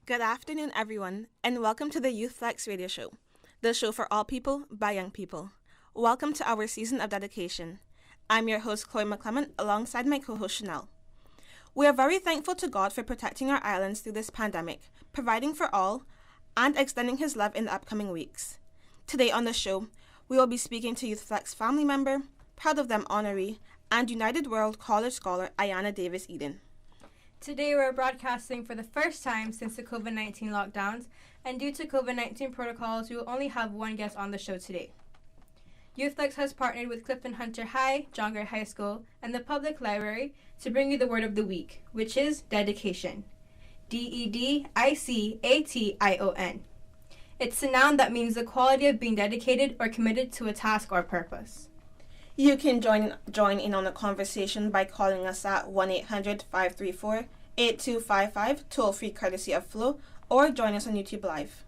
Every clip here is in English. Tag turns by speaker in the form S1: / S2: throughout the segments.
S1: Good afternoon, everyone, and welcome to the Youth Flex Radio Show, the show for all people by young people. Welcome to our season of dedication. I'm your host, Chloe McClement, alongside my co host, Chanel. We are very thankful to God for protecting our islands through this pandemic, providing for all, and extending His love in the upcoming weeks. Today on the show, we will be speaking to Youth Flex family member, Proud of Them honoree, and United World College scholar Ayanna Davis Eden.
S2: Today we're broadcasting for the first time since the COVID-19 lockdowns, and due to COVID-19 protocols, we will only have one guest on the show today. YouthFlex has partnered with Clifton Hunter High, John Gray High School, and the Public Library to bring you the word of the week, which is dedication. Dedication. It's a noun that means the quality of being dedicated or committed to a task or purpose.
S1: You can join in on the conversation by calling us at 1-800-534-8255, toll-free courtesy of Flow, or join us on YouTube Live.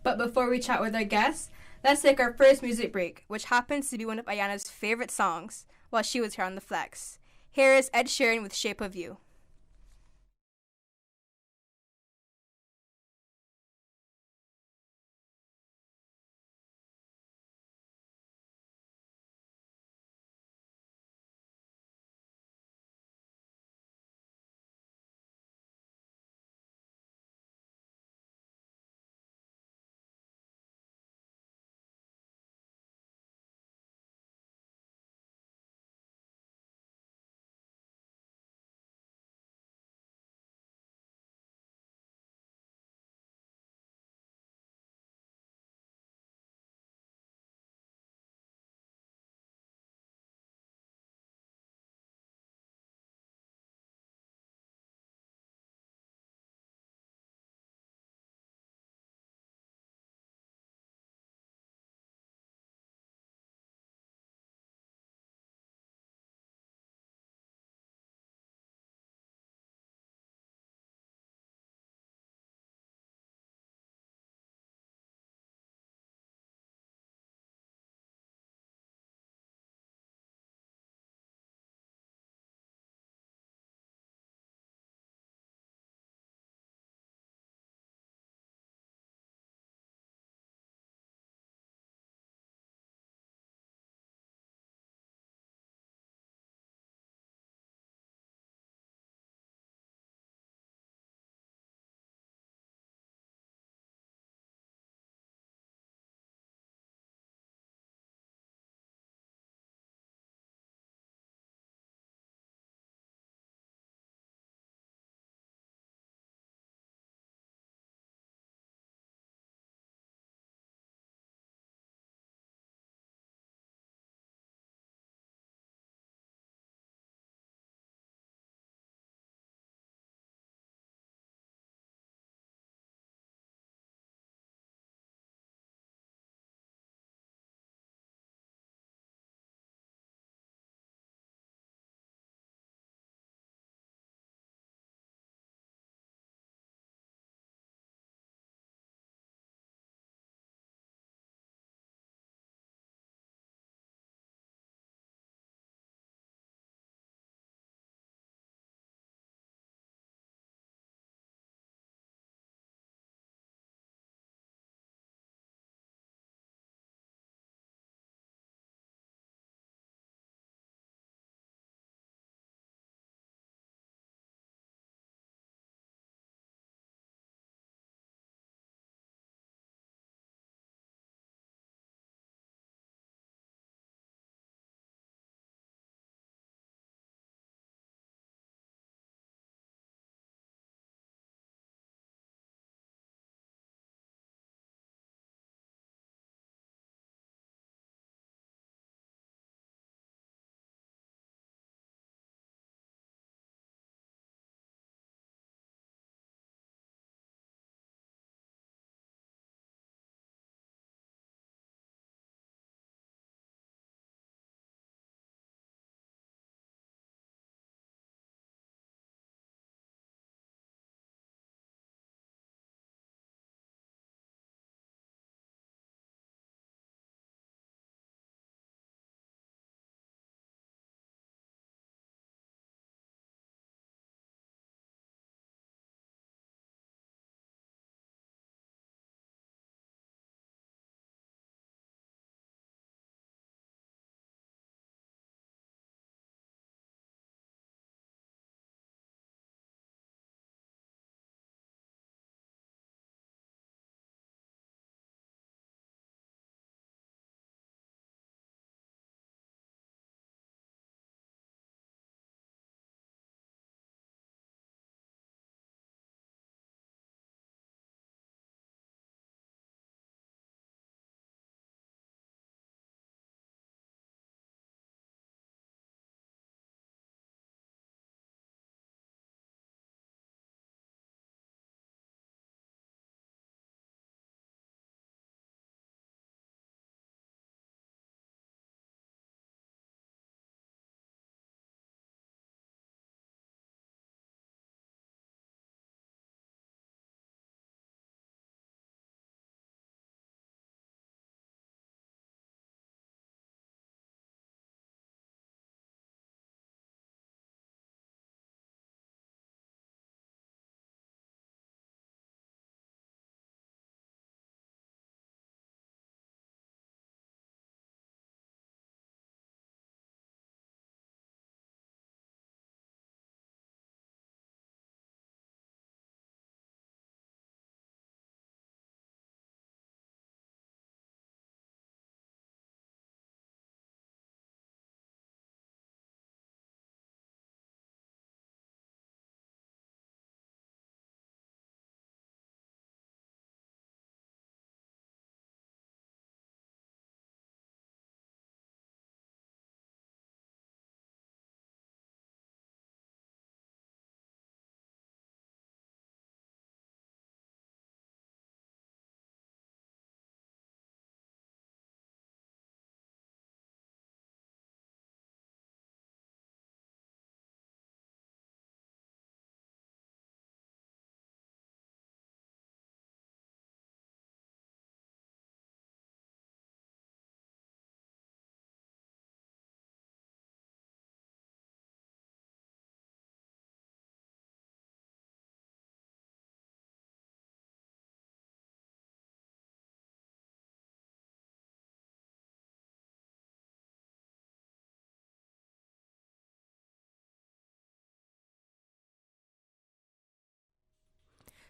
S2: But before we chat with our guests, let's take our first music break, which happens to be one of Ayanna's favorite songs while she was here on The Flex. Here is Ed Sheeran with Shape of You.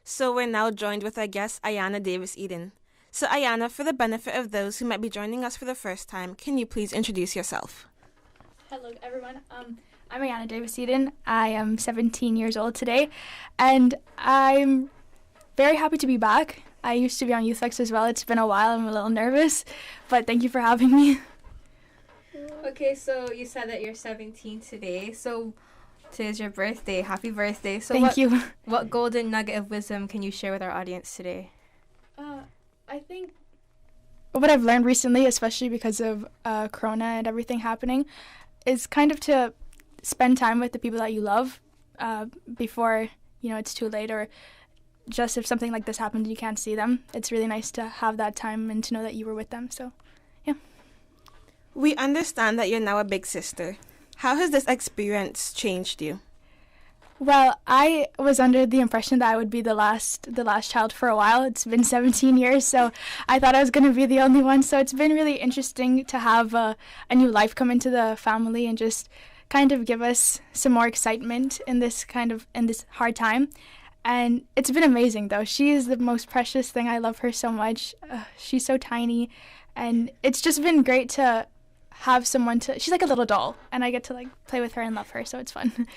S1: So we're now joined with our guest, Ayanna Davis-Eden. So Ayanna, for the benefit of those who might be joining us for the first time, can you please introduce yourself?
S3: Hello, everyone. I'm Ayanna Davis-Eden. I am 17 years old today, and I'm very happy to be back. I used to be on YouthFlex as well. It's been a while. I'm a little nervous, but thank you for having me.
S2: Okay, so you said that you're 17 today. So today's your birthday. Happy birthday. So
S3: Thank you.
S2: What golden nugget of wisdom can you share with our audience today?
S3: I think what I've learned recently, especially because of Corona and everything happening, is kind of to spend time with the people that you love before, it's too late, or just if something like this happens and you can't see them. It's really nice to have that time and to know that you were with them. So, yeah.
S1: We understand that you're now a big sister. How has this experience changed you?
S3: Well, I was under the impression that I would be the last child for a while. It's been 17 years, so I thought I was going to be the only one. So it's been really interesting to have a new life come into the family and just kind of give us some more excitement in this hard time. And it's been amazing, though. She is the most precious thing. I love her so much. She's so tiny, and it's just been great to have someone she's like a little doll, and I get to play with her and love her, so it's fun.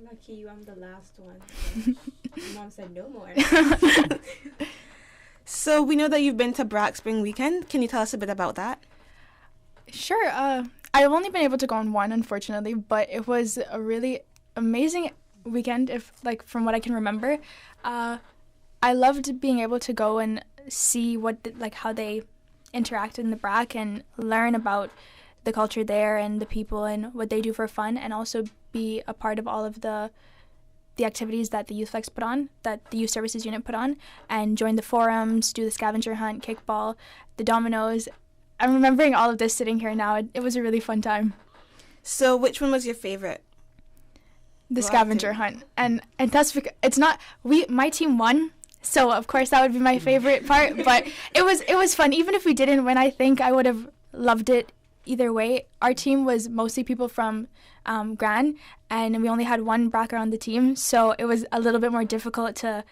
S2: Lucky you, I'm the last one. Mom said no more.
S1: So we know that you've been to BRAC Spring Weekend. Can you tell us a bit about that?
S3: Sure. I've only been able to go on one, unfortunately, but it was a really amazing weekend, from what I can remember. I loved being able to go and see how they interact in the BRAC and learn about the culture there and the people and what they do for fun, and also be a part of all of the activities that the YouthFlex put on, that the Youth Services Unit put on, and join the forums, do the scavenger hunt, kickball, the dominoes. I'm remembering all of this sitting here now. It was a really fun time.
S1: So which one was your favorite?
S3: The scavenger hunt. And that's because it's not, my team won, so of course that would be my favorite part, but it was fun. Even if we didn't win, I think I would have loved it either way. Our team was mostly people from Gran, and we only had one bracker on the team, so it was a little bit more difficult to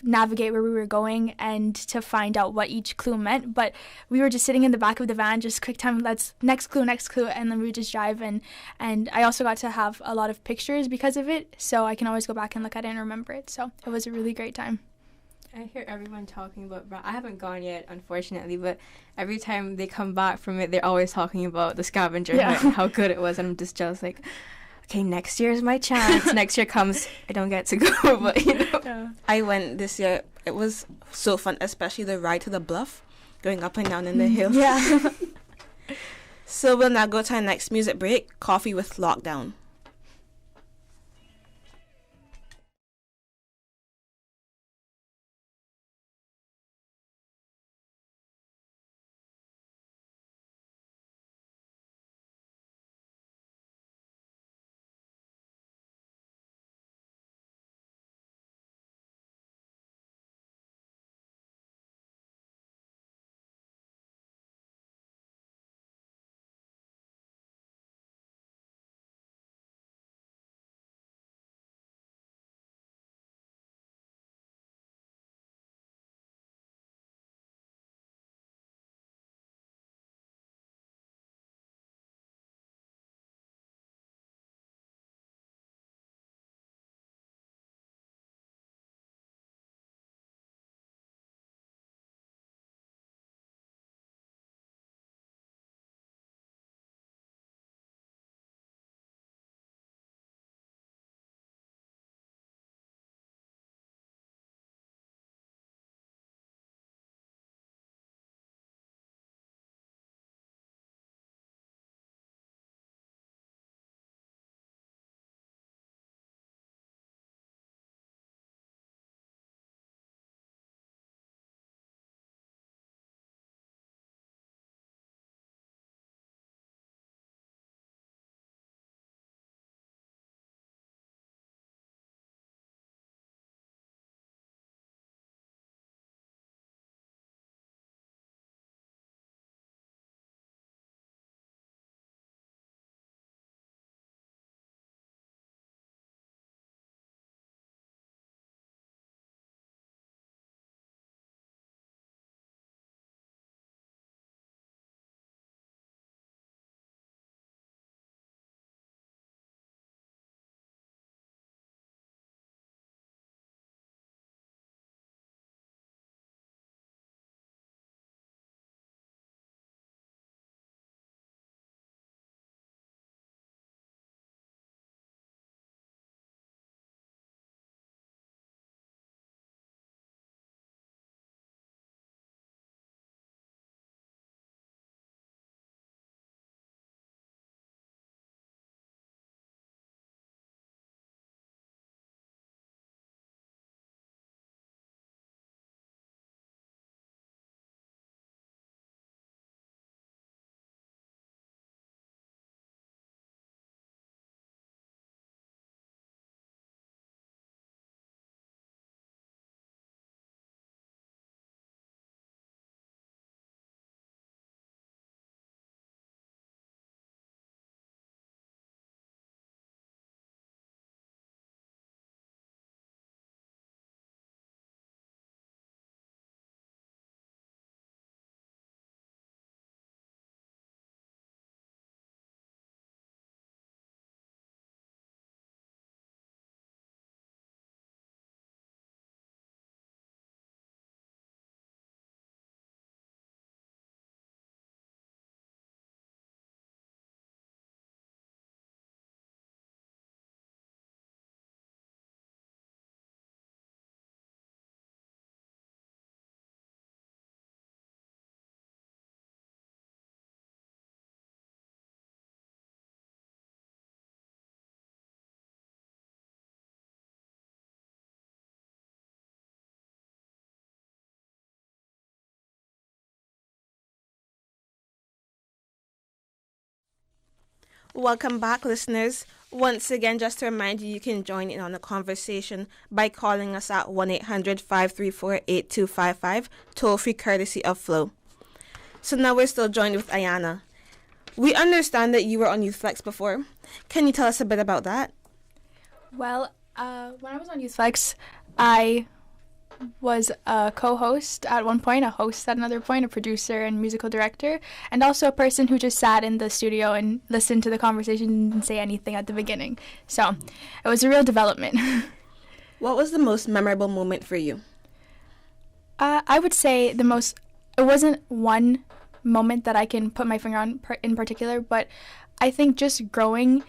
S3: navigate where we were going and to find out what each clue meant. But we were just sitting in the back of the van, just quick time, let's next clue, and then we would just drive. And I also got to have a lot of pictures because of it, so I can always go back and look at it and remember it. So it was a really great time.
S2: I hear everyone talking about BRAC. I haven't gone yet, unfortunately, but every time they come back from it, they're always talking about the scavenger hunt and how good it was, and I'm just jealous, okay, next year is my chance. Next year comes, I don't get to go, but
S3: Yeah.
S1: I went this year. It was so fun, especially the ride to the bluff, going up and down in the hills.
S3: Yeah.
S1: So we'll now go to our next music break, Coffee with Lockdown. Welcome back, listeners. Once again, just to remind you, you can join in on the conversation by calling us at 1-800-534-8255, toll-free courtesy of Flow. So now we're still joined with Ayanna. We understand that you were on Youth Flex before. Can you tell us a bit about that?
S3: Well, when I was on Youth Flex, I was a co-host at one point, a host at another point, a producer and musical director, and also a person who just sat in the studio and listened to the conversation and didn't say anything at the beginning. So it was a real development.
S1: What was the most memorable moment for you?
S3: I would say it wasn't one moment that I can put my finger on in particular, but I think just growing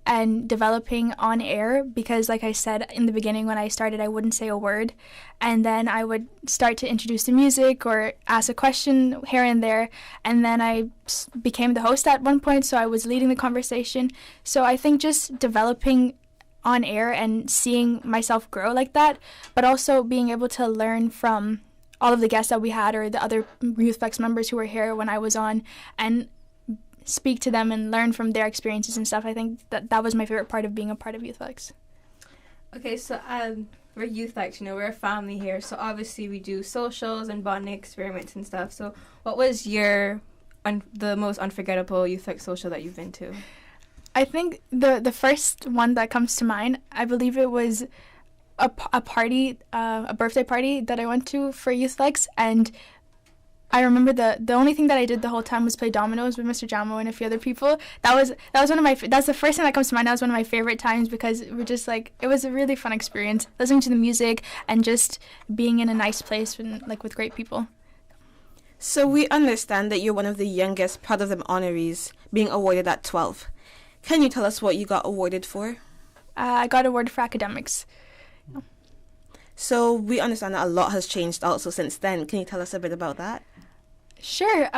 S3: and developing on air, because like I said in the beginning when I started, I wouldn't say a word, and then I would start to introduce the music or ask a question here and there, and then I became the host at one point, so I was leading the conversation. So I think just developing on air and seeing myself grow like that, but also being able to learn from all of the guests that we had or the other Youth Flex members who were here when I was on, and speak to them and learn from their experiences and stuff. I think that was my favorite part of being a part of Youth Flex.
S2: Okay, so we're Youth Flex, we're a family here, so obviously we do socials and bonding experiments and stuff. So what was the most unforgettable Youth Flex social that you've been to?
S3: I think the first one that comes to mind, I believe it was a party, a birthday party that I went to for Youth Flex, and I remember the only thing that I did the whole time was play dominoes with Mr. Jamo and a few other people. That's the first thing that comes to mind. That was one of my favorite times because we're just like, it was a really fun experience, listening to the music and just being in a nice place and with great people.
S1: So we understand that you're one of the youngest Proud of Them honorees, being awarded at 12. Can you tell us what you got awarded for?
S3: I got awarded for academics.
S1: So we understand that a lot has changed also since then. Can you tell us a bit about that?
S3: Sure.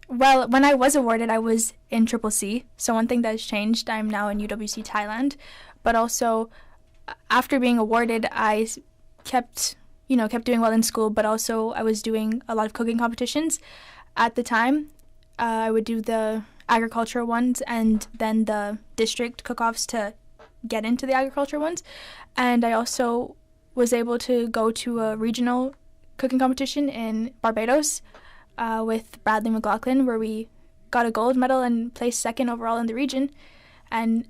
S3: Well, when I was awarded, I was in Triple C. So one thing that has changed, I'm now in UWC Thailand. But also, after being awarded, I kept doing well in school. But also, I was doing a lot of cooking competitions. At the time, I would do the agricultural ones and then the district cook-offs to get into the agriculture ones. And I also was able to go to a regional cooking competition in Barbados with Bradley McLaughlin, where we got a gold medal and placed second overall in the region. And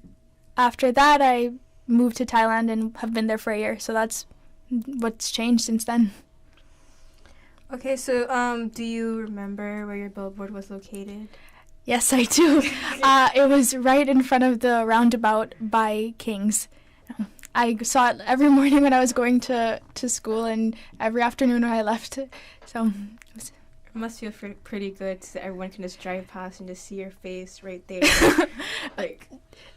S3: after that, I moved to Thailand and have been there for a year. So that's what's changed since then.
S2: Okay, so do you remember where your billboard was located?
S3: Yes, I do. It was right in front of the roundabout by King's. I saw it every morning when I was going to school and every afternoon when I left. So
S2: it must feel pretty good so everyone can just drive past and just see your face right there.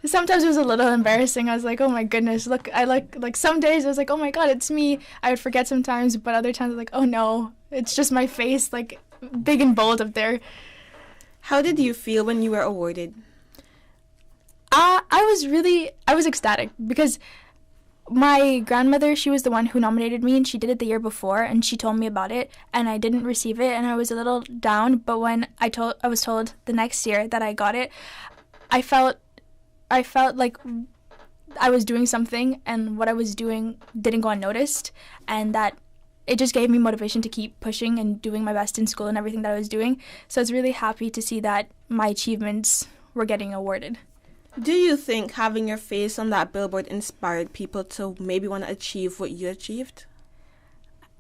S3: Sometimes it was a little embarrassing. I was like, oh my goodness, look, like some days I was like, oh my God, it's me. I would forget sometimes, but other times I was like, oh no, it's just my face, big and bold up there.
S1: How did you feel when you were awarded?
S3: I was ecstatic because my grandmother, she was the one who nominated me, and she did it the year before, and she told me about it, and I didn't receive it, and I was a little down. But when I was told the next year that I got it, I felt like I was doing something, and what I was doing didn't go unnoticed, and that it just gave me motivation to keep pushing and doing my best in school and everything that I was doing. So I was really happy to see that my achievements were getting awarded.
S1: Do you think having your face on that billboard inspired people to maybe want to achieve what you achieved?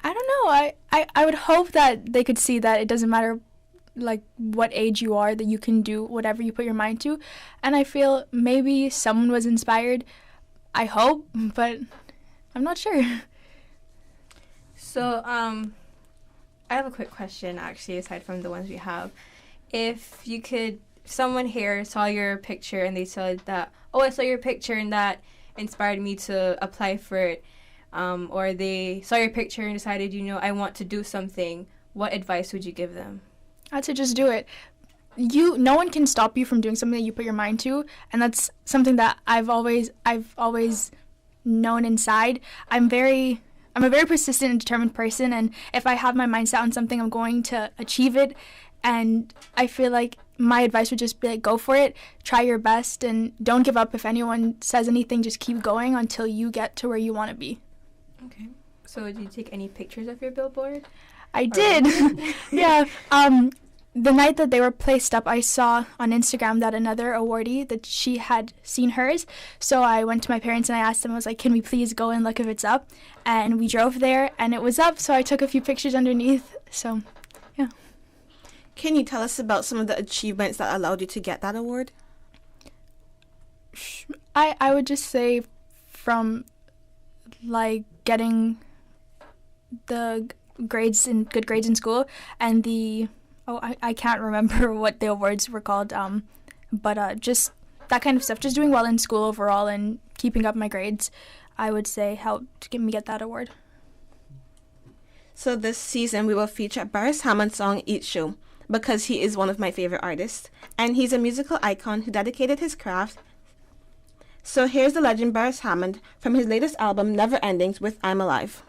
S3: I don't know. I would hope that they could see that it doesn't matter what age you are, that you can do whatever you put your mind to. And I feel maybe someone was inspired. I hope, but I'm not sure.
S2: So, I have a quick question, actually, aside from the ones we have. If someone here saw your picture and they said that, oh, I saw your picture and that inspired me to apply for it, or they saw your picture and decided, I want to do something, what advice would you give them?
S3: I'd say just do it. No one can stop you from doing something that you put your mind to, and that's something that I've always known inside. I'm a very persistent and determined person, and if I have my mind set on something, I'm going to achieve it. And I feel like my advice would just be like, go for it, try your best, and don't give up. If anyone says anything, just keep going until you get to where you want to be.
S2: Okay. So did you take any pictures of your billboard?
S3: I did. Yeah. The night that they were placed up, I saw on Instagram that another awardee, that she had seen hers. So I went to my parents and I asked them, I was like, can we please go and look if it's up? And we drove there and it was up. So I took a few pictures underneath. So, yeah.
S1: Can you tell us about some of the achievements that allowed you to get that award?
S3: I would just say from like getting the grades in good grades in school and the I can't remember what the awards were called, but just that kind of stuff, just doing well in school overall and keeping up my grades, I would say helped me get that award.
S1: So this season we will feature Boris Hammond's song Each Show because he is one of my favorite artists and he's a musical icon who dedicated his craft. So here's the legend Boris Hammond from his latest album Never Endings with I'm Alive.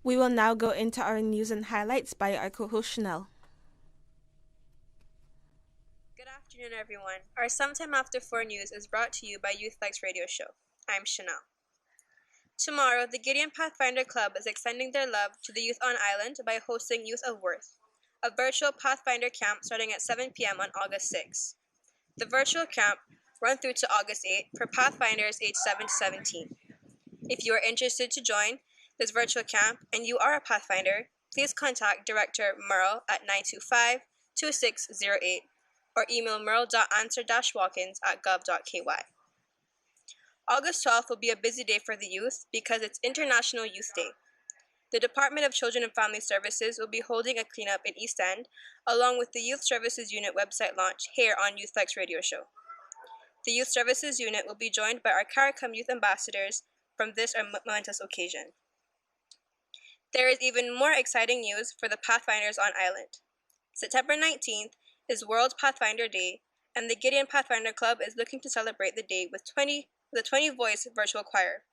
S1: We will now go into our news and highlights by our co-host Chanel.
S4: Good afternoon, everyone. Our Sometime After 4 news is brought to you by YouthFlex Radio Show. I'm Chanel. Tomorrow, the Gideon Pathfinder Club is extending their love to the youth on island by hosting Youth of Worth, a virtual Pathfinder camp starting at 7 p.m. on August 6. The virtual camp run through to August 8 for Pathfinders aged 7 to 17. If you are interested to join this virtual camp and you are a Pathfinder, please contact Director Merle at 925-2608 or email merle.answer-walk-ins@gov.ky. August 12th will be a busy day for the youth because it's International Youth Day. The Department of Children and Family Services will be holding a cleanup in East End, along with the Youth Services Unit website launch here on YouthFlex Radio Show. The Youth Services Unit will be joined by our CARICOM Youth Ambassadors from this momentous occasion. There is even more exciting news for the Pathfinders on Island. September 19th is World Pathfinder Day, and the Gideon Pathfinder Club is looking to celebrate the day with a 20-voice virtual choir.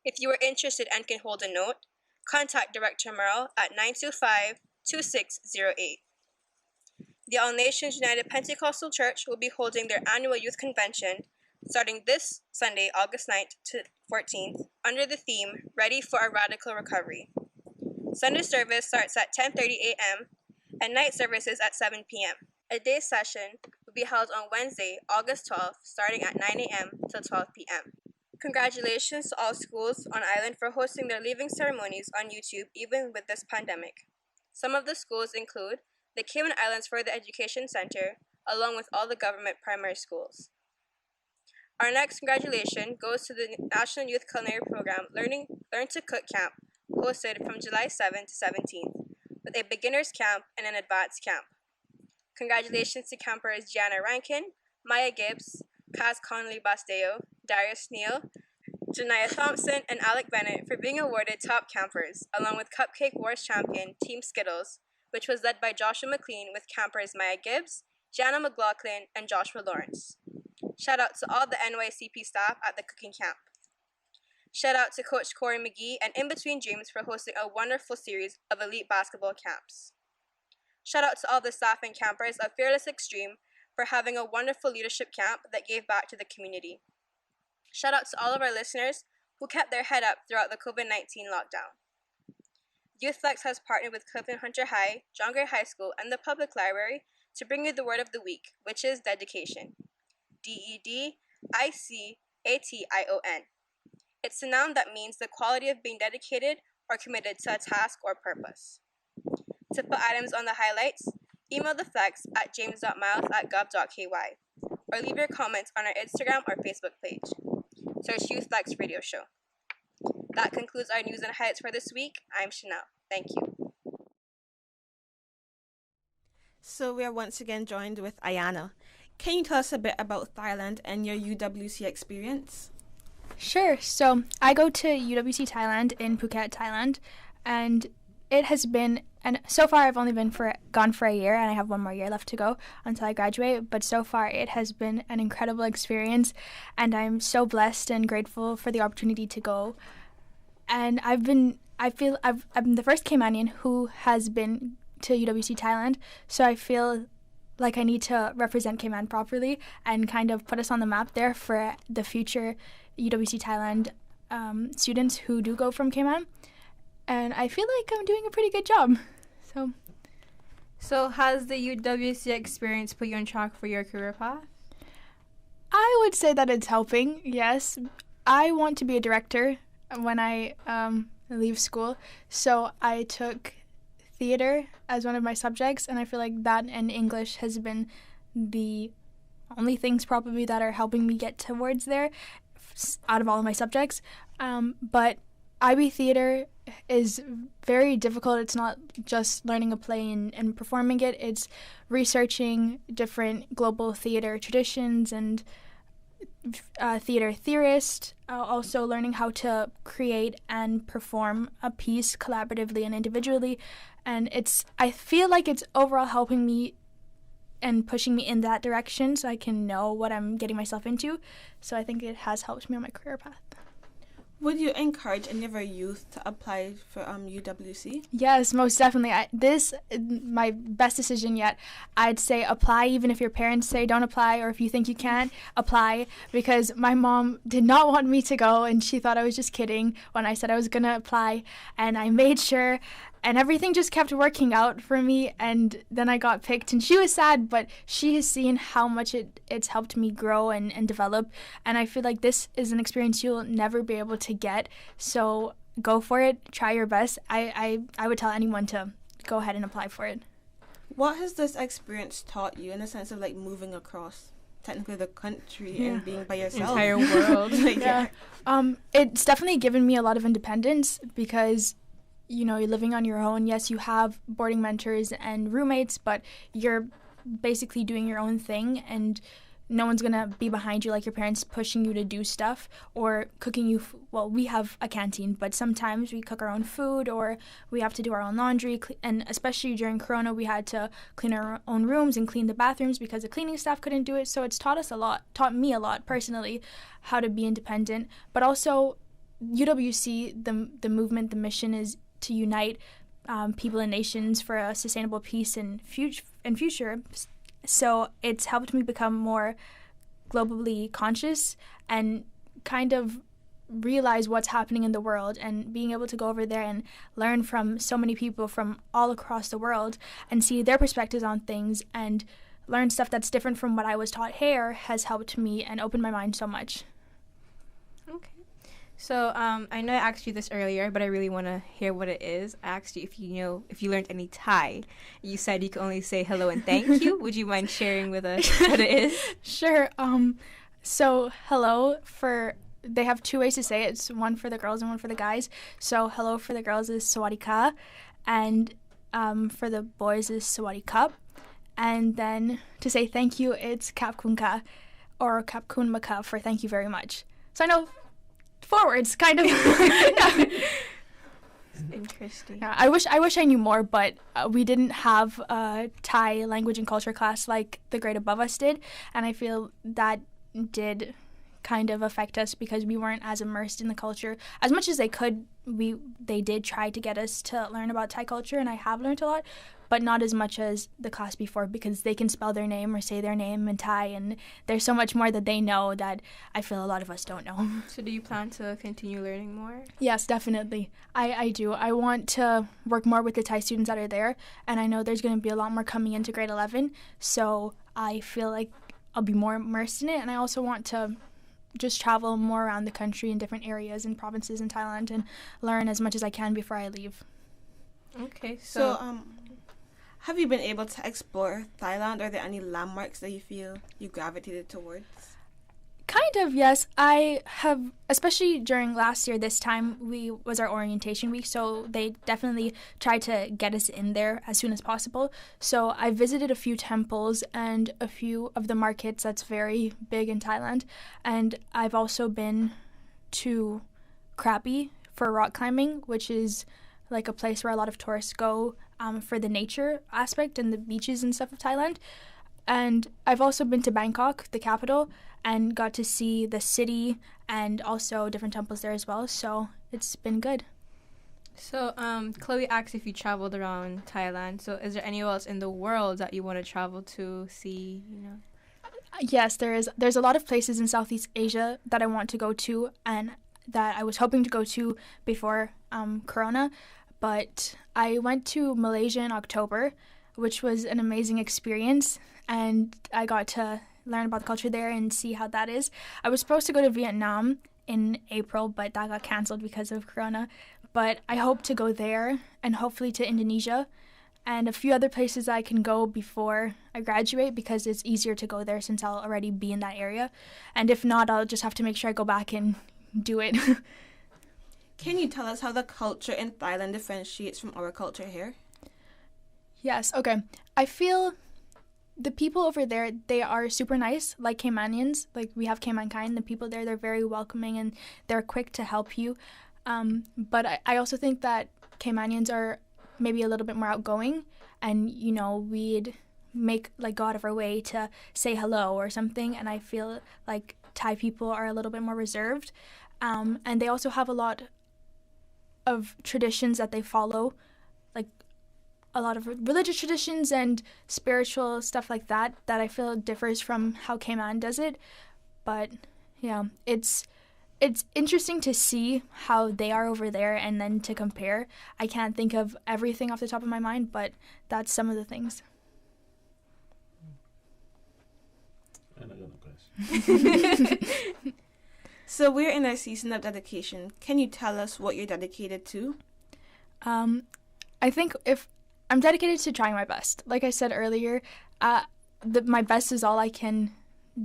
S4: If you are interested and can hold a note, contact Director Merle at 925-2608. The All Nations United Pentecostal Church will be holding their annual youth convention starting this Sunday, August 9th to 14th, under the theme, Ready for a Radical Recovery. Sunday service starts at 10:30 a.m. and night services at 7 p.m. A day session will be held on Wednesday, August 12th, starting at 9 a.m. till 12 p.m. Congratulations to all schools on island for hosting their leaving ceremonies on YouTube even with this pandemic. Some of the schools include the Cayman Islands Further Education Center, along with all the government primary schools. Our next congratulation goes to the National Youth Culinary Program Learn to Cook Camp, hosted from July 7th to 17th, with a beginner's camp and an advanced camp. Congratulations to campers Gianna Rankin, Maya Gibbs, Kaz Conley Basteo, Darius Neal, Janaya Thompson, and Alec Bennett for being awarded top campers, along with Cupcake Wars champion Team Skittles, which was led by Joshua McLean with campers Maya Gibbs, Gianna McLaughlin, and Joshua Lawrence. Shout out to all the NYCP staff at the cooking camp. Shout out to Coach Corey McGee and In Between Dreams for hosting a wonderful series of elite basketball camps. Shout out to all the staff and campers of Fearless Extreme for having a wonderful leadership camp that gave back to the community. Shout out to all of our listeners who kept their head up throughout the COVID-19 lockdown. YouthFlex has partnered with Clifton Hunter High, John Gray High School, and the Public Library to bring you the word of the week, which is dedication. D-E-D-I-C-A-T-I-O-N. It's a noun that means the quality of being dedicated or committed to a task or purpose. To put items on the highlights, email the flex at james.miles@gov.ky or leave your comments on our Instagram or Facebook page. Search YouthFlex Radio Show. That concludes our news and highlights for this week. I'm Chanel. Thank you.
S1: So we are once again joined with Ayanna. Can you tell us a bit about Thailand and your UWC experience?
S3: Sure. So I go to UWC Thailand in Phuket, Thailand, and it has been, and so far I've only gone for a year, and I have one more year left to go until I graduate, but so far it has been an incredible experience, and I'm so blessed and grateful for the opportunity to go. And I've been the first Caymanian who has been to UWC Thailand, so I feel like I need to represent Cayman properly and kind of put us on the map there for the future UWC Thailand students who do go from Cayman. And I feel like I'm doing a pretty good job.
S2: So has the UWC experience put you on track for your career path?
S3: I would say that it's helping, yes. I want to be a director when I leave school, so I took theater as one of my subjects, and I feel like that and English has been the only things probably that are helping me get towards there out of all of my subjects. But IB theater is very difficult. It's not just learning a play and performing it. It's researching different global theater traditions and theater theorists, also learning how to create and perform a piece collaboratively and individually. And I feel like it's overall helping me and pushing me in that direction so I can know what I'm getting myself into. So I think it has helped me on my career path.
S1: Would you encourage any of our youth to apply for UWC?
S3: Yes, most definitely. This my best decision yet. I'd say apply, even if your parents say don't apply, or if you think you can't, apply, because my mom did not want me to go, and she thought I was just kidding when I said I was going to apply, and I made sure, and everything just kept working out for me, and then I got picked, and she was sad, but she has seen how much it's helped me grow and develop, and I feel like this is an experience you'll never be able to get, so go for it, try your best. I would tell anyone to go ahead and apply for it.
S1: What has this experience taught you in the sense of like moving across technically the country and being by yourself?
S2: Entire world.
S3: It's definitely given me a lot of independence because, you know, you're living on your own. Yes, you have boarding mentors and roommates, but you're basically doing your own thing, and no one's going to be behind you like your parents pushing you to do stuff or cooking you. Well, we have a canteen, but sometimes we cook our own food or we have to do our own laundry. And especially during Corona, we had to clean our own rooms and clean the bathrooms because the cleaning staff couldn't do it. So it's taught me a lot personally, how to be independent. But also UWC, the movement, the mission is to unite people and nations for a sustainable peace and future. So it's helped me become more globally conscious and kind of realize what's happening in the world, and being able to go over there and learn from so many people from all across the world and see their perspectives on things and learn stuff that's different from what I was taught here has helped me and opened my mind so much.
S2: Okay. So I know I asked you this earlier, but I really want to hear what it is. I asked you if you learned any Thai. You said you can only say hello and thank you. Would you mind sharing with us what it is?
S3: Sure. So hello, they have two ways to say it. It's one for the girls and one for the guys. So hello for the girls is sawadee ka, and for the boys is sawadee cup. And then to say thank you, it's kap kun ka, or kap kun maka for thank you very much. So I know forwards, kind of.
S2: Interesting.
S3: Yeah, I wish I knew more, but we didn't have a Thai language and culture class like the grade above us did, and I feel that did kind of affect us because we weren't as immersed in the culture as much as they could. They did try to get us to learn about Thai culture, and I have learned a lot, but not as much as the class before because they can spell their name or say their name in Thai, and there's so much more that they know that I feel a lot of us don't know.
S2: So do you plan to continue learning more?
S3: Yes, definitely. I do. I want to work more with the Thai students that are there, and I know there's going to be a lot more coming into grade 11, so I feel like I'll be more immersed in it, and I also want to just travel more around the country in different areas and provinces in Thailand and learn as much as I can before I leave.
S2: Okay,
S1: So have you been able to explore Thailand? Are there any landmarks that you feel you gravitated towards?
S3: Kind of, yes. I have, especially during last year, this time was our orientation week, so they definitely tried to get us in there as soon as possible. So I visited a few temples and a few of the markets that's very big in Thailand, and I've also been to Krabi for rock climbing, which is like a place where a lot of tourists go for the nature aspect and the beaches and stuff of Thailand. And I've also been to Bangkok, the capital, and got to see the city and also different temples there as well. So it's been good.
S2: So Chloe asked if you traveled around Thailand. So is there anywhere else in the world that you want to travel to see,
S3: Yes, there's a lot of places in Southeast Asia that I want to go to and that I was hoping to go to before Corona. But I went to Malaysia in October, which was an amazing experience, and I got to learn about the culture there and see how that is. I was supposed to go to Vietnam in April, but that got canceled because of Corona. But I hope to go there and hopefully to Indonesia and a few other places I can go before I graduate because it's easier to go there since I'll already be in that area. And if not, I'll just have to make sure I go back and do it.
S1: Can you tell us how the culture in Thailand differentiates from our culture here?
S3: Yes, okay. I feel the people over there, they are super nice, like Caymanians. Like, we have Caymankind. The people there, they're very welcoming and they're quick to help you. But I also think that Caymanians are maybe a little bit more outgoing and, we'd go out of our way to say hello or something. And I feel like Thai people are a little bit more reserved. And they also have a lot of traditions that they follow, like a lot of religious traditions and spiritual stuff like that I feel differs from how Cayman does it. But yeah, it's interesting to see how they are over there and then to compare. I can't think of everything off the top of my mind, but that's some of the things.
S5: And I got no question.
S1: So we're in our season of dedication. Can you tell us what you're dedicated to?
S3: I think if I'm dedicated to trying my best. Like I said earlier, my best is all I can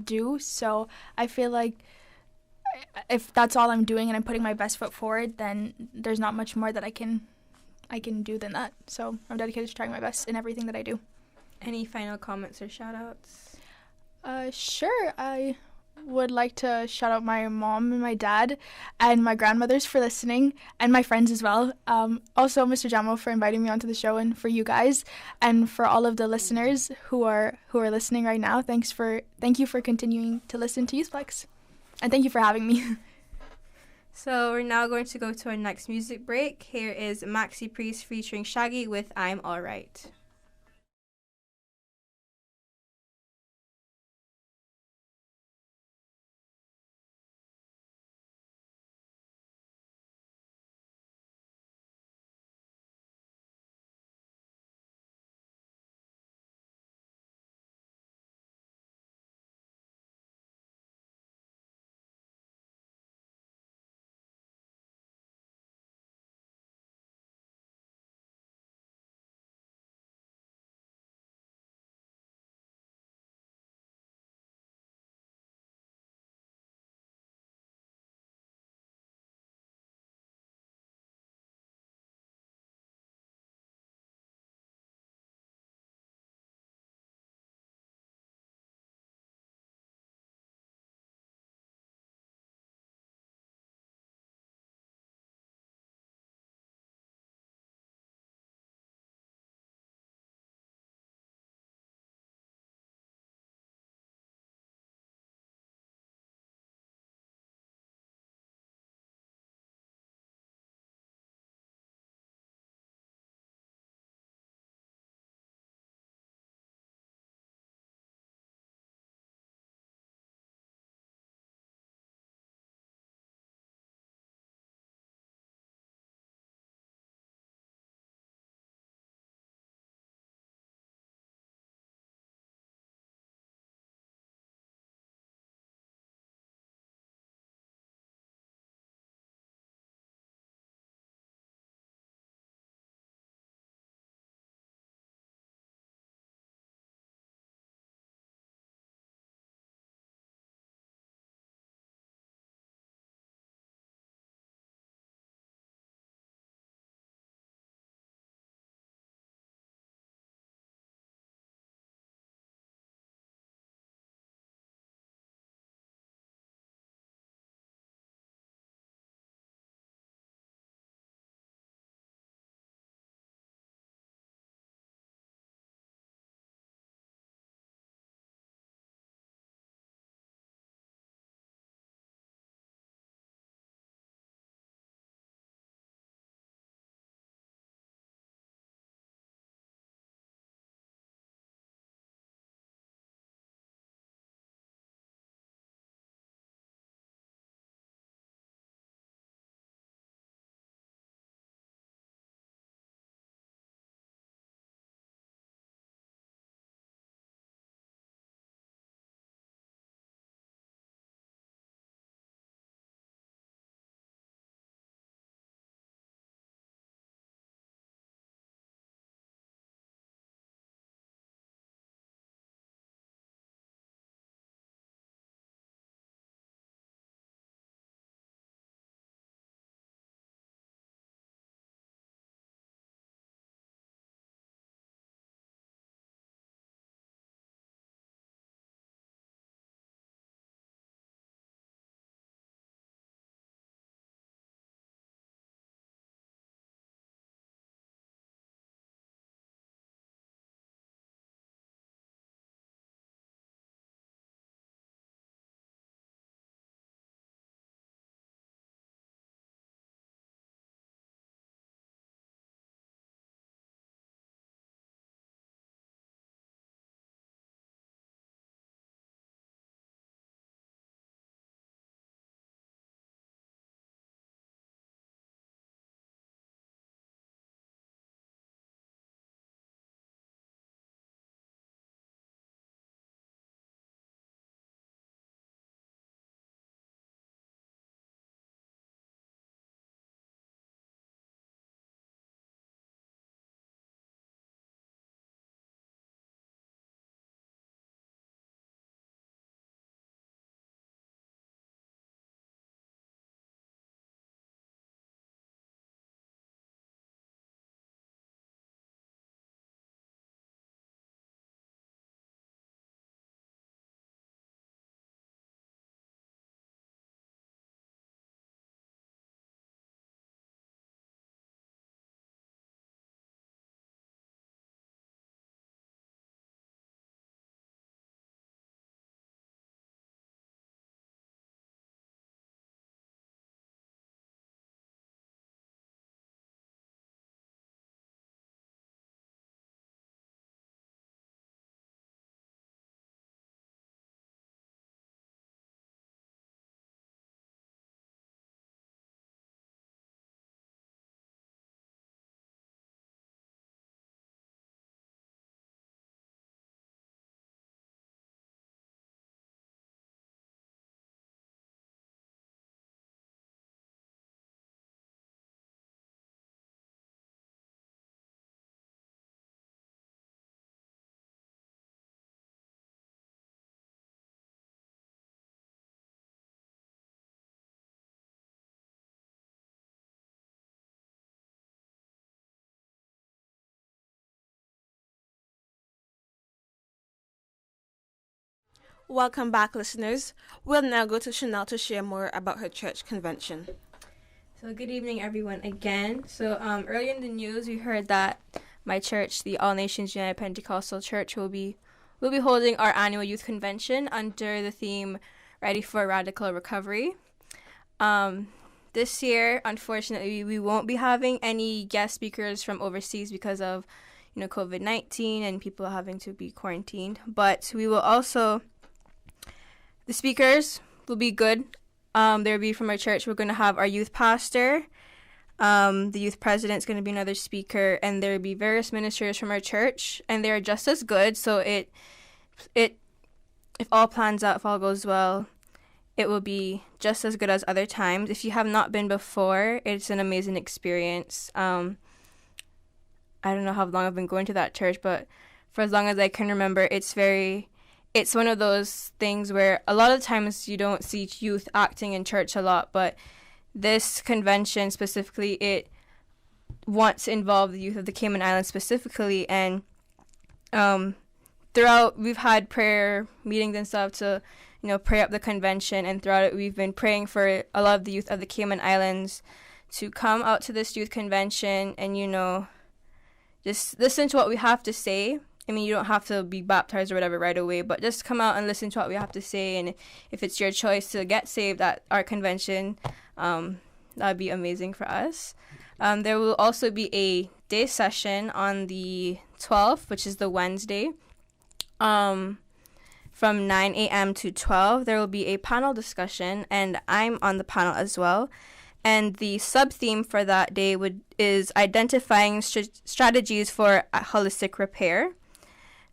S3: do. So I feel like if that's all I'm doing and I'm putting my best foot forward, then there's not much more that I can do than that. So I'm dedicated to trying my best in everything that I do.
S2: Any final comments or shout-outs?
S3: Sure. I would like to shout out my mom and my dad and my grandmothers for listening, and my friends as well. Also, Mr. Jamo for inviting me onto the show, and for you guys, and for all of the listeners who are listening right now. Thank you for continuing to listen to YouthFlex, and thank you for having me.
S2: So we're now going to go to our next music break. Here is Maxi Priest featuring Shaggy with I'm Alright.
S1: Welcome back, listeners. We'll now go to Chanel to share more about her church convention.
S2: So good evening, everyone, again. So earlier in the news, we heard that my church, the All Nations United Pentecostal Church, will be holding our annual youth convention under the theme "Ready for Radical Recovery." This year, unfortunately, we won't be having any guest speakers from overseas because of, COVID-19 and people having to be quarantined. But we will also, the speakers will be good. They'll be from our church. We're going to have our youth pastor. The youth president's going to be another speaker, and there will be various ministers from our church, and they're just as good. So if all plans out, if all goes well, it will be just as good as other times. If you have not been before, it's an amazing experience. I don't know how long I've been going to that church, but for as long as I can remember, it's one of those things where a lot of times you don't see youth acting in church a lot, but this convention specifically, it wants to involve the youth of the Cayman Islands specifically, and throughout we've had prayer meetings and stuff to pray up the convention, and throughout it we've been praying for a lot of the youth of the Cayman Islands to come out to this youth convention and just listen to what we have to say. I mean, you don't have to be baptized or whatever right away, but just come out and listen to what we have to say. And if it's your choice to get saved at our convention, that'd be amazing for us. There will also be a day session on the 12th, which is the Wednesday, from 9 a.m. to 12. There will be a panel discussion, and I'm on the panel as well. And the sub-theme for that day is identifying strategies for holistic repair.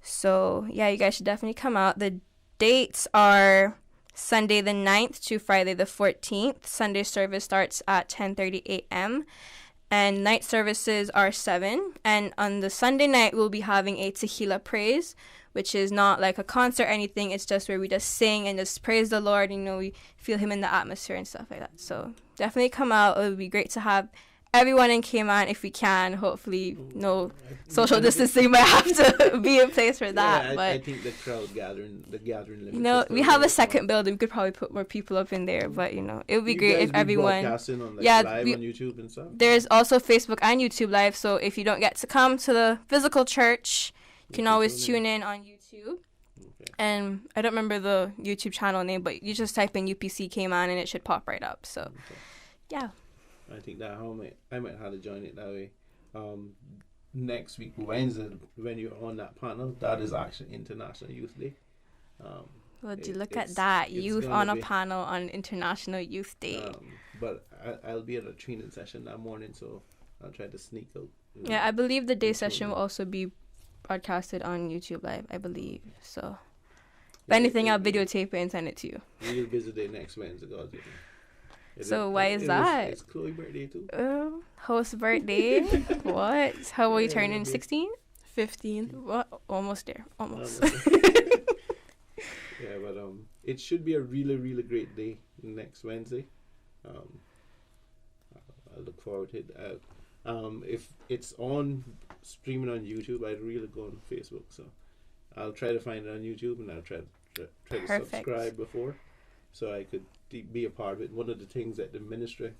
S2: So, yeah, you guys should definitely come out. The dates are Sunday the 9th to Friday the 14th. Sunday service starts at 10:30 a.m. and night services are 7. And on the Sunday night, we'll be having a tequila praise, which is not like a concert or anything. It's just where we just sing and just praise the Lord. We feel Him in the atmosphere and stuff like that. So definitely come out. It would be great to have everyone in Cayman if we can. Hopefully, no social distancing might have to be in place for that.
S5: I think the gathering limits.
S2: We have a second building. We could probably put more people up in there, but it would be great if everyone.
S5: Broadcasting on, live on YouTube and stuff.
S2: There's also Facebook and YouTube Live. So if you don't get to come to the physical church, you can always tune in on YouTube. Okay. And I don't remember the YouTube channel name, but you just type in UPC Cayman and it should pop right up. So, yeah.
S5: I think that I might have to join it that way. Next week, Wednesday, when you're on that panel, that is actually International Youth Day.
S2: Would you look at that? Youth on a panel on International Youth Day.
S5: But I'll be at a training session that morning, so I'll try to sneak out.
S2: Yeah, I believe the day session will also be broadcasted on YouTube Live, I believe. So, if anything, I'll videotape it and send it to you.
S5: We'll visit it next Wednesday, God's willing.
S2: Why is that?
S5: It's Chloe's birthday too.
S2: Host birthday? What? How will you turn in? 16?
S1: 15.
S2: What? Almost there. Almost.
S5: Yeah, but it should be a really, really great day next Wednesday. I look forward to it. If it's streaming on YouTube, I'd really go on Facebook. So I'll try to find it on YouTube, and I'll try to subscribe before, so I could be a part of it. One of the things that the ministry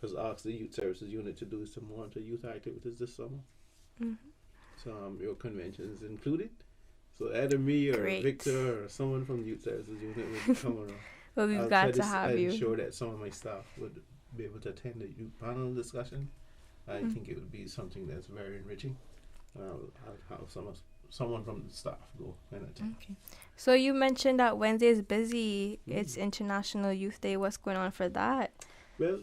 S5: has asked the youth services unit to do is to monitor youth activities this summer. Mm-hmm. So your convention is included. So either me or Victor or someone from the youth services unit would come around.
S2: Well, we've got to have you.
S5: I'm sure that some of my staff would be able to attend the youth panel discussion. I think it would be something that's very enriching. I'll have someone from the staff go and attend.
S2: Okay. So you mentioned that Wednesday is busy. It's International Youth Day. What's going on for that?
S5: Well,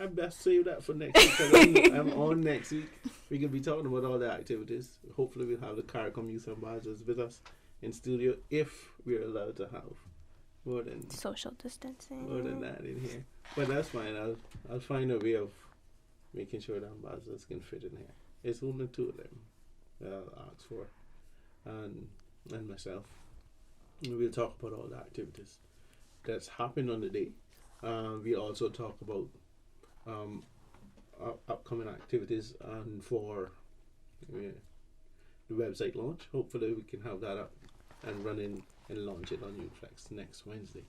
S5: I best save that for next week, because I'm on next week. We can be talking about all the activities. Hopefully we'll have the CARICOM Youth Ambassadors with us in studio if we're allowed to have more than
S2: social distancing.
S5: More than that in here. But that's fine. I'll find a way of making sure the ambassadors can fit in here. It's only 2 of them that I'll ask for, and myself. And we'll talk about all the activities that's happened on the day. We'll also talk about upcoming activities and for the website launch. Hopefully we can have that up and running and launch it on Youthflex next Wednesday.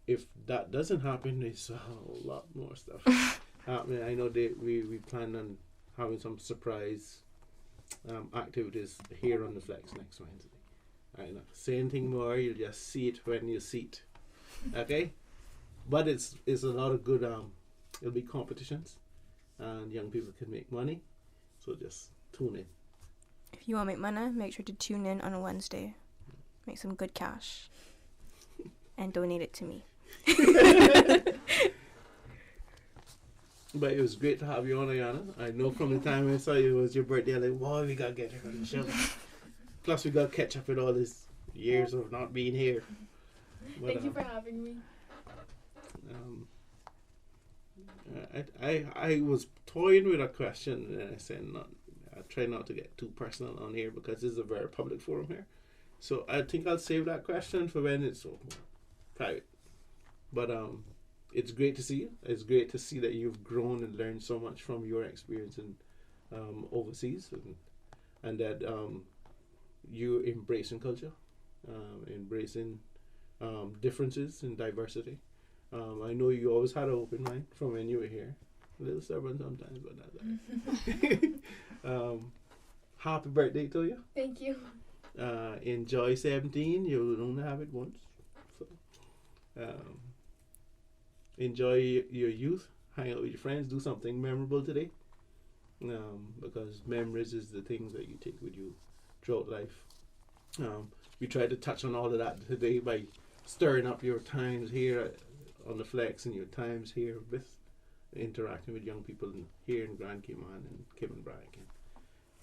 S5: If that doesn't happen, there's a lot more stuff happening. I know we plan on having some surprise activities here on the Flex next Wednesday. I know. Say anything more, you'll just see it when you see it. Okay? But it's a lot of good, it'll be competitions, and young people can make money, so just tune in.
S4: If you want to make money, make sure to tune in on a Wednesday. Make some good cash. And donate it to me.
S5: But it was great to have you on, Ayanna. I know from the time I saw you, it was your birthday. I'm like, wow, we gotta get her on the show. Plus, we gotta catch up with all these years of not being here. But,
S3: Thank you for having me.
S5: I was toying with a question, and I said, I try not to get too personal on here because this is a very public forum here. So I think I'll save that question for when it's private. But it's great to see you. It's great to see that you've grown and learned so much from your experience in overseas, and that you're embracing culture, embracing differences and diversity. I know you always had an open mind from when you were here. A little stubborn sometimes, but that's happy birthday to you.
S3: Thank you.
S5: Enjoy 17. You only have it once. So, enjoy your youth. Hang out with your friends. Do something memorable today. Because memories is the things that you take with you throughout life. We tried to touch on all of that today by stirring up your times here on the Flex and your times here with interacting with young people here in Grand Cayman and Cayman Brac,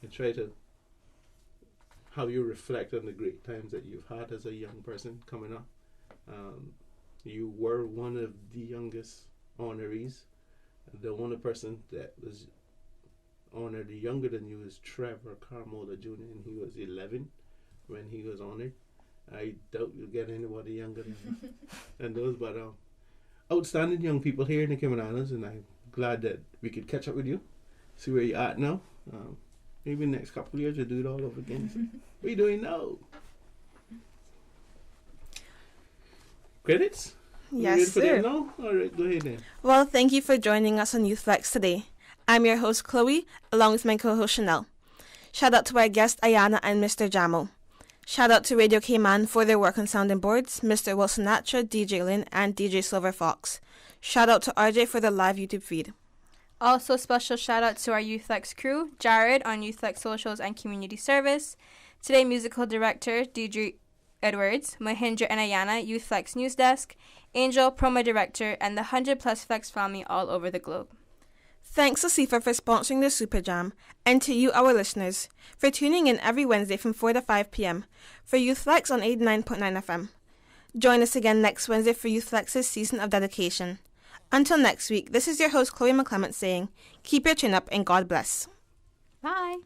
S5: and try to have you reflect on the great times that you've had as a young person coming up. You were one of the youngest honorees. The only person that was honored younger than you is Trevor Carmola Jr., and he was 11 when he was honored. I doubt you'll get anybody younger than those, but outstanding young people here in the Cayman Islands, and I'm glad that we could catch up with you, see where you're at now. Maybe in the next couple of years we'll do it all over again. So, what are you doing now? Credits?
S1: Yes, sir.
S5: All right, go ahead then.
S1: Well, thank you for joining us on Youthflex today. I'm your host, Chloe, along with my co-host, Chanel. Shout out to our guest, Ayanna and Mr. Jamo. Shout out to Radio Cayman for their work on sounding boards, Mr. Wilson Natra, DJ Lynn, and DJ Silver Fox. Shout out to RJ for the live YouTube feed.
S2: Also, special shout out to our Youthflex crew, Jared on Youthflex Socials and Community Service, today musical director Deidre Edwards, Mahindra and Ayanna, Youthflex News Desk, Angel, promo director, and the 100+ Flex family all over the globe.
S1: Thanks to CIFA for sponsoring the Super Jam, and to you, our listeners, for tuning in every Wednesday from 4 to 5 p.m. for Youthflex on 89.9 FM. Join us again next Wednesday for Youthflex's Season of Dedication. Until next week, this is your host, Chloe McClement, saying, keep your chin up and God bless.
S2: Bye.